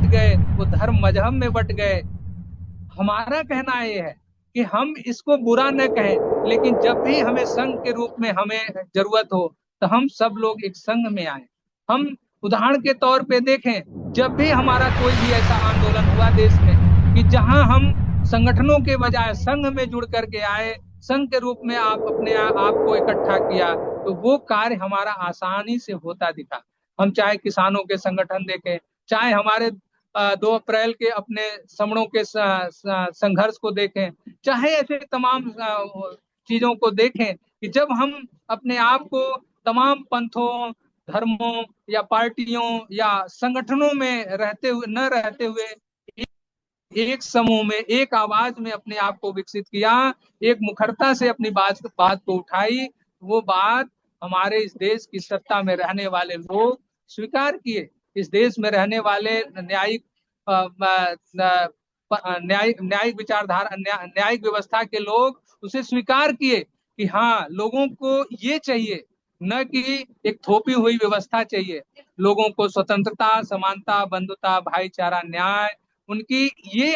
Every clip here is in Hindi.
बट गए, वो धर्म मजहब में बट गए। हमारा कहना ये है कि हम इसको बुरा न कहें, लेकिन जब भी हमें संघ के रूप में हमें जरूरत हो, तो हम सब लोग एक संघ में आए। हम उदाहरण के तौर पे देखें, जब भी हमारा कोई भी ऐसा आंदोलन हुआ देश में कि जहां हम संगठनों के बजाय संघ में जुड़ करके आए, संघ के रूप में आप अपने आप को इकट्ठा किया, तो वो कार्य हमारा आसानी से होता दिखा। हम चाहे किसानों के संगठन देखें, चाहे हमारे 2 अप्रैल के अपने समणों के संघर्ष को देखें, चाहे ऐसे तमाम चीजों को देखें कि जब हम अपने आप को तमाम पंथों, धर्मों या पार्टियों या संगठनों में रहते हुए एक समूह में, एक आवाज में अपने आप को विकसित किया, एक मुखरता से अपनी बात बात को उठाई, वो बात हमारे इस देश की सत्ता में रहने वाले लोग स्वीकार किए। इस देश में रहने वाले न्यायिक न्यायिक विचारधारा, न्यायिक व्यवस्था के लोग उसे स्वीकार किए कि हाँ, लोगों को ये चाहिए, न कि एक थोपी हुई व्यवस्था चाहिए। लोगों को स्वतंत्रता, समानता, बंधुता, भाईचारा, न्याय, उनकी ये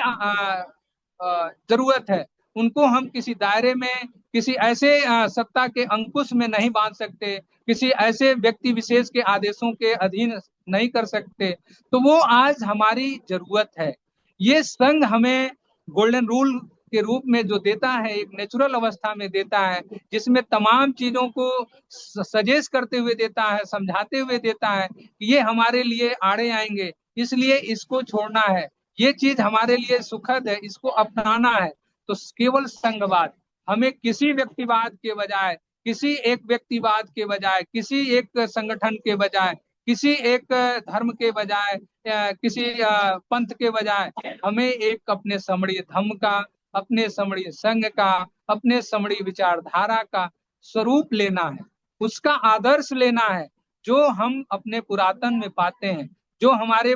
जरूरत है। उनको हम किसी दायरे में, किसी ऐसे सत्ता के अंकुश में नहीं बांध सकते, किसी ऐसे व्यक्ति विशेष के आदेशों के अधीन नहीं कर सकते। तो वो आज हमारी जरूरत है। ये संघ हमें गोल्डन रूल के रूप में जो देता है, एक नेचुरल अवस्था में देता है, जिसमें तमाम चीजों को सजेस्ट करते हुए देता है, समझाते हुए देता है कि ये हमारे लिए आड़े आएंगे, इसलिए इसको छोड़ना है, ये चीज हमारे लिए सुखद है, इसको अपनाना है। तो केवल संघवाद, हमें किसी व्यक्तिवाद के बजाय, किसी एक व्यक्तिवाद के बजाय, किसी एक संगठन के बजाय, किसी एक धर्म के बजाय, किसी पंथ के बजाय, हमें एक अपने समणीय धर्म का, अपने समणीय संघ का, अपने समणीय विचारधारा का स्वरूप लेना है, उसका आदर्श लेना है, जो हम अपने पुरातन में पाते हैं, जो हमारे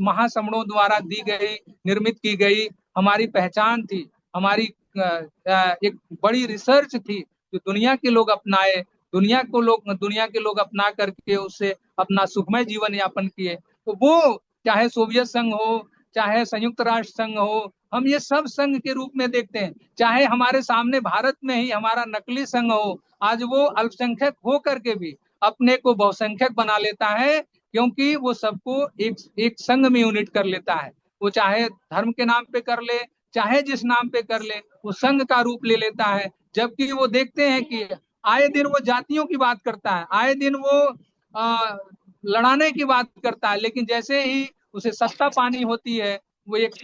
महासमणों द्वारा दी गई, निर्मित की गई हमारी पहचान थी, हमारी एक बड़ी रिसर्च थी, जो दुनिया के लोग अपनाए, दुनिया के लोग अपना करके उससे अपना सुखमय जीवन यापन किए। तो वो चाहे सोवियत संघ हो, चाहे संयुक्त राष्ट्र संघ हो, हम ये सब संघ के रूप में देखते हैं। चाहे हमारे सामने भारत में ही हमारा नकली संघ हो, आज वो अल्पसंख्यक हो करके भी अपने को बहुसंख्यक बना लेता है, क्योंकि वो सबको एक एक संघ में यूनिट कर लेता है। वो चाहे धर्म के नाम पे कर ले, चाहे जिस नाम पे कर ले, वो संघ का रूप ले लेता है। जबकि वो देखते हैं कि आए दिन वो जातियों की बात करता है, आए दिन वो आ, लड़ाने की बात करता है, लेकिन जैसे ही उसे सत्ता पानी होती है, वो एक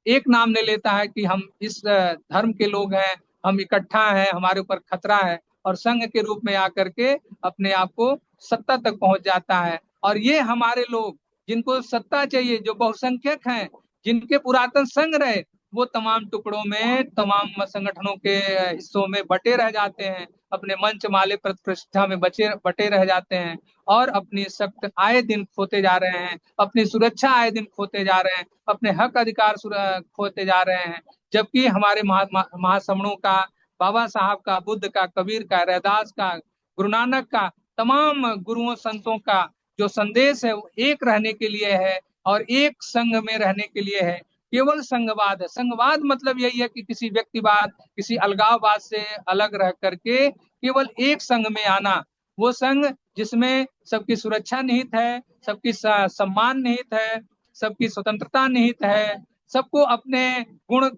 एक नाम ले लेता है कि हम इस धर्म के लोग हैं, हम इकट्ठा हैं, हमारे ऊपर खतरा है, और संघ के रूप में आकर के अपने आप को सत्ता तक पहुंच जाता है। और ये हमारे लोग, जिनको सत्ता चाहिए, जो बहुसंख्यक हैं, जिनके पुरातन संघ रहे, वो तमाम टुकड़ों में, तमाम संगठनों के हिस्सों में बटे रह जाते हैं, अपने मंच माले प्रतिष्ठा में बटे रह जाते हैं, और अपनी शक्ति आए दिन खोते जा रहे हैं, अपनी सुरक्षा आए दिन खोते जा रहे हैं, अपने हक अधिकार खोते जा रहे हैं। जबकि हमारे महासमणों का, बाबा साहब का, बुद्ध का, कबीर का, रैदास का, गुरु नानक का, तमाम गुरुओं संतों का जो संदेश है, वो एक रहने के लिए है, और एक संघ में रहने के लिए है। केवल संघवाद है। संघवाद मतलब यही है कि किसी व्यक्तिवाद, किसी अलगाववाद से अलग रह करके केवल एक संघ में आना। वो संघ जिसमें सबकी सुरक्षा निहित है, सबकी सम्मान निहित है, सबकी स्वतंत्रता निहित है, सबको अपने गुण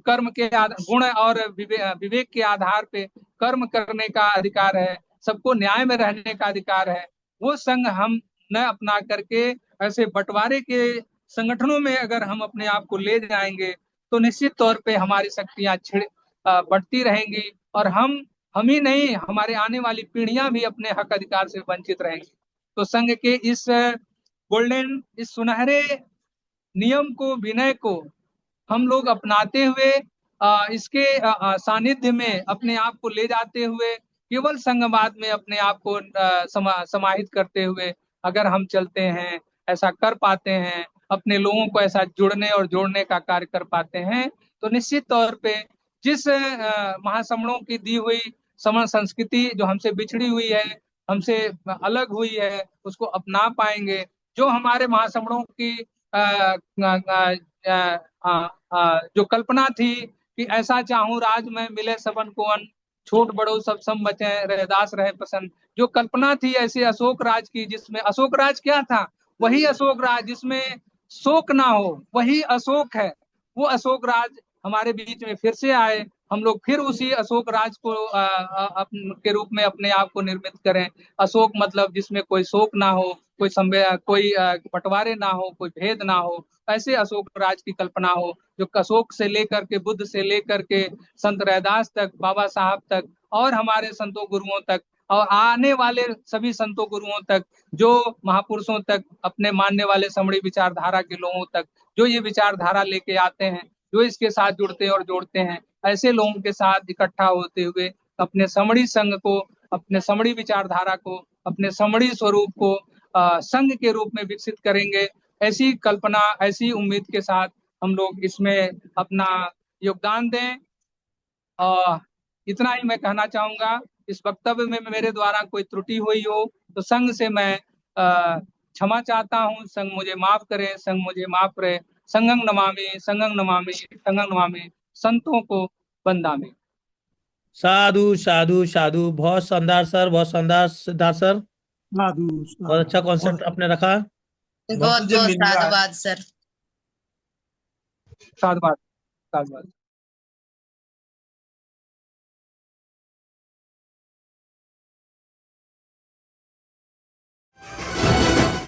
और विवेक के आधार पे कर्म करने का अधिकार है, सबको न्याय में रहने का अधिकार है। वो संघ हम न अपना करके ऐसे बंटवारे के संगठनों में अगर हम अपने आप को ले जाएंगे, तो निश्चित तौर पे हमारी शक्तियां बढ़ती रहेंगी, और हम ही नहीं, हमारे आने वाली पीढ़ियां भी अपने हक अधिकार से वंचित रहेंगी। तो संघ के इस सुनहरे नियम को, विनय को हम लोग अपनाते हुए, इसके सानिध्य में अपने आप को ले जाते हुए, केवल संघवाद में अपने आप को समाहित करते हुए अगर हम चलते हैं, ऐसा कर पाते हैं, अपने लोगों को ऐसा जुड़ने और जोड़ने का कार्य कर पाते हैं, तो निश्चित तौर पे जिस महासमणों की दी हुई समण संस्कृति जो हमसे बिछड़ी हुई है, हमसे अलग हुई है, उसको अपना पाएंगे। जो हमारे महासमणों की जो कल्पना थी कि ऐसा चाहूं राज में मिले सबन को अन, छोट बड़ो सब सम बचे रहदास रहे प्रसन्न। जो कल्पना थी ऐसे अशोक राज की, जिसमें अशोक राज क्या था, वही अशोक राज जिसमें शोक ना हो, वही अशोक है। वो अशोक राज हमारे बीच में फिर से आए, हम लोग फिर उसी अशोक राज को के रूप में अपने आप को निर्मित करें। अशोक मतलब जिसमें कोई शोक ना हो, कोई कोई बंटवारे ना हो, कोई भेद ना हो, ऐसे अशोक राज की कल्पना हो, जो अशोक से लेकर के, बुद्ध से लेकर के संत रैदास तक, बाबा साहब तक, और हमारे संतों गुरुओं तक, और आने वाले सभी संतों गुरुओं तक, जो महापुरुषों तक, अपने मानने वाले समणी विचारधारा के लोगों तक, जो ये विचारधारा लेके आते हैं, जो इसके साथ जुड़ते हैं और जोड़ते हैं, ऐसे लोगों के साथ इकट्ठा होते हुए अपने समणी संघ को, अपने समणी विचारधारा को, अपने समणी स्वरूप को संघ के रूप में विकसित करेंगे। ऐसी कल्पना, ऐसी उम्मीद के साथ हम लोग इसमें अपना योगदान दें। और इतना ही मैं कहना चाहूंगा। इस वक्तव्य में मेरे द्वारा कोई त्रुटि हुई हो तो संघ से मैं क्षमा चाहता हूँ। संघ मुझे माफ करे, संघ मुझे माफ करे। संघं नमामि, संघं नमामि, संघं नमामि, संतों को वंदामि। साधु साधु साधु, बहुत शानदार सर, बहुत शानदार सिद्धार्थ सर, साधु बहुत अच्छा कॉन्सेप्ट आपने रखा। बहुत बहुत साधुवाद सर। साधुवाद, साधुवाद।